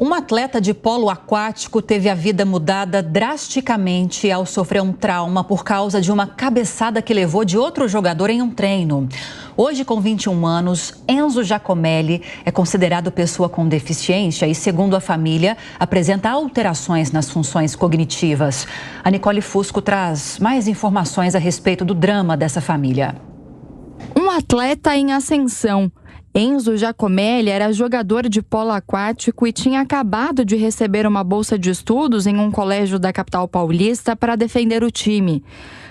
Um atleta de polo aquático teve a vida mudada drasticamente ao sofrer um trauma por causa de uma cabeçada que levou de outro jogador em um treino. Hoje, com 21 anos, Enzo Giacomelli é considerado pessoa com deficiência e, segundo a família, apresenta alterações nas funções cognitivas. A Nicole Fusco traz mais informações a respeito do drama dessa família. Um atleta em ascensão. Enzo Giacomelli era jogador de polo aquático e tinha acabado de receber uma bolsa de estudos em um colégio da capital paulista para defender o time.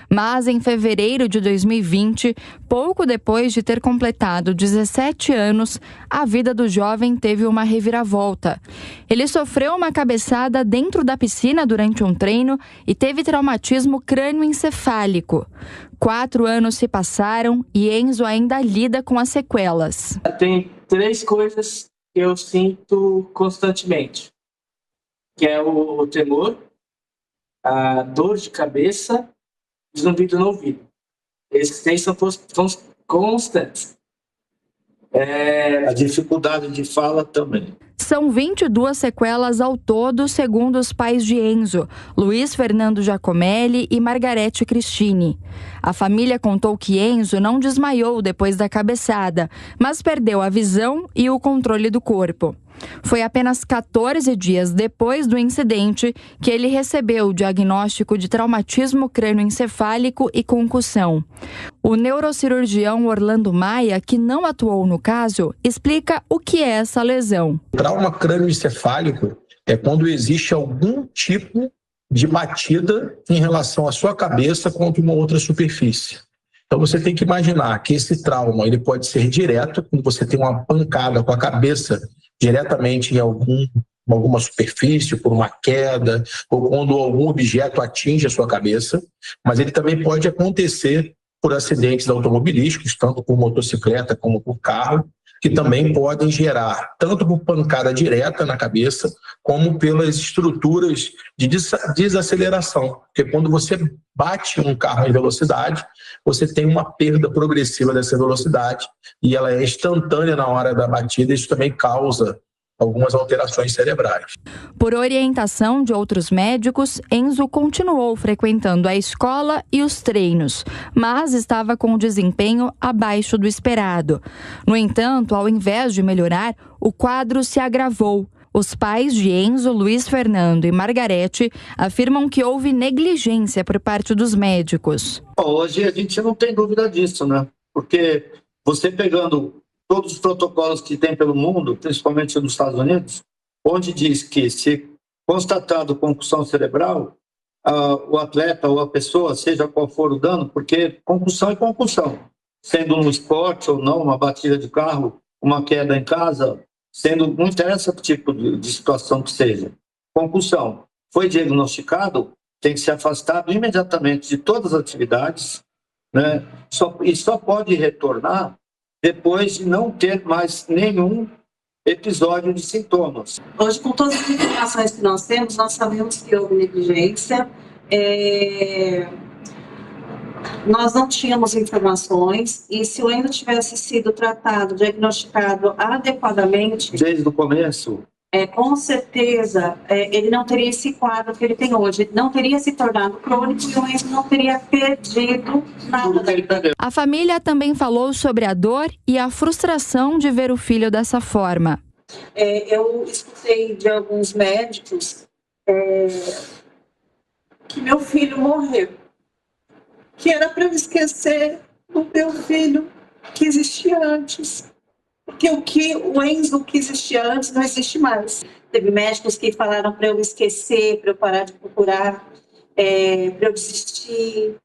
Mas em fevereiro de 2020, pouco depois de ter completado 17 anos, a vida do jovem teve uma reviravolta. Ele sofreu uma cabeçada dentro da piscina durante um treino e teve traumatismo crânioencefálico. 4 anos se passaram e Enzo ainda lida com as sequelas. Tem 3 coisas que eu sinto constantemente, que é o temor, a dor de cabeça, zumbido no ouvido. Esses 3 são constantes. A dificuldade de fala também. São 22 sequelas ao todo, segundo os pais de Enzo, Luiz Fernando Giacomelli e Margarete Cristine. A família contou que Enzo não desmaiou depois da cabeçada, mas perdeu a visão e o controle do corpo. Foi apenas 14 dias depois do incidente que ele recebeu o diagnóstico de traumatismo crânioencefálico e concussão. O neurocirurgião Orlando Maia, que não atuou no caso, explica o que é essa lesão. Trauma crânioencefálico é quando existe algum tipo de batida em relação à sua cabeça contra uma outra superfície. Então você tem que imaginar que esse trauma ele pode ser direto, quando você tem uma pancada com a cabeça diretamente em alguma superfície, por uma queda, ou quando algum objeto atinge a sua cabeça, mas ele também pode acontecer por acidentes automobilísticos, tanto por motocicleta como por carro, que também podem gerar, tanto por pancada direta na cabeça, como pelas estruturas de desaceleração. Porque quando você bate um carro em velocidade, você tem uma perda progressiva dessa velocidade e ela é instantânea na hora da batida, isso também causa algumas alterações cerebrais. Por orientação de outros médicos, Enzo continuou frequentando a escola e os treinos, mas estava com o desempenho abaixo do esperado. No entanto, ao invés de melhorar, o quadro se agravou. Os pais de Enzo, Luiz Fernando e Margarete afirmam que houve negligência por parte dos médicos. Hoje a gente não tem dúvida disso, né? Porque você pegando todos os protocolos que tem pelo mundo, principalmente nos Estados Unidos, onde diz que se constatado concussão cerebral, o atleta ou a pessoa, seja qual for o dano, porque concussão é concussão, sendo um esporte ou não, uma batida de carro, uma queda em casa, sendo, não interessa que tipo de situação que seja. Concussão. Foi diagnosticado, tem que ser afastado imediatamente de todas as atividades, né? E só pode retornar depois de não ter mais nenhum episódio de sintomas. Hoje, com todas as informações que nós temos, nós sabemos que houve negligência. Nós não tínhamos informações e se o Enzo tivesse sido tratado, diagnosticado adequadamente... Desde o começo? Com certeza, ele não teria esse quadro que ele tem hoje. Não teria se tornado crônico e o Enzo não teria perdido nada. A família também falou sobre a dor e a frustração de ver o filho dessa forma. Eu escutei de alguns médicos que meu filho morreu. Que era para eu esquecer do meu filho que existia antes. Porque o Enzo que existia antes não existe mais. Teve médicos que falaram para eu esquecer, para eu parar de procurar, para eu desistir,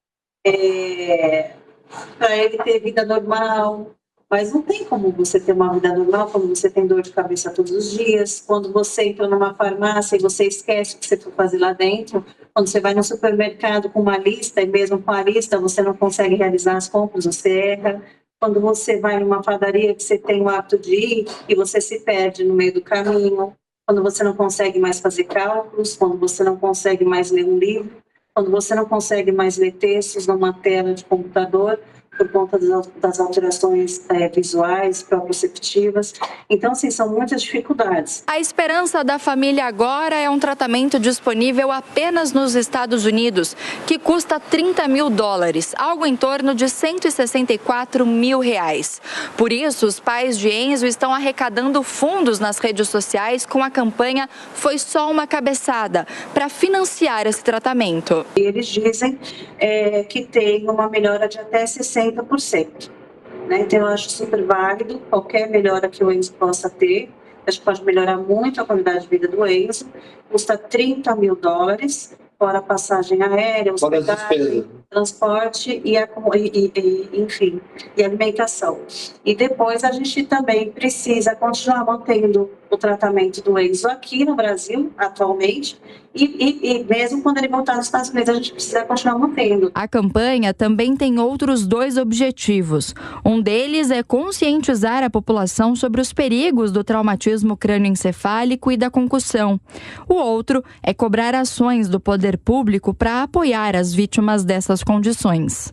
para ele ter vida normal. Mas não tem como você ter uma vida normal quando você tem dor de cabeça todos os dias, quando você entra numa farmácia e você esquece o que você foi fazer lá dentro, quando você vai no supermercado com uma lista e mesmo com a lista você não consegue realizar as compras, você erra. Quando você vai numa padaria que você tem o hábito de ir e você se perde no meio do caminho, quando você não consegue mais fazer cálculos, quando você não consegue mais ler um livro, quando você não consegue mais ler textos numa tela de computador, por conta das alterações visuais, proprioceptivas. Então, assim, são muitas dificuldades. A esperança da família agora é um tratamento disponível apenas nos Estados Unidos, que custa $30 mil, algo em torno de R$164 mil. Por isso, os pais de Enzo estão arrecadando fundos nas redes sociais com a campanha Foi Só Uma Cabeçada, para financiar esse tratamento. Eles dizem que tem uma melhora de até 60%. Né? Então, eu acho super válido qualquer melhora que o Enzo possa ter. Acho que pode melhorar muito a qualidade de vida do Enzo. Custa $30 mil, fora passagem aérea, hospedagem, transporte e enfim, e alimentação. E depois a gente também precisa continuar mantendo o tratamento do Enzo aqui no Brasil, atualmente, e mesmo quando ele voltar nos Estados Unidos, a gente precisa continuar mantendo. A campanha também tem outros 2 objetivos. Um deles é conscientizar a população sobre os perigos do traumatismo crânioencefálico e da concussão. O outro é cobrar ações do poder público para apoiar as vítimas dessas condições.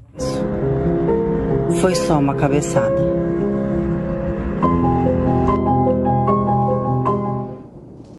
Foi só uma cabeçada.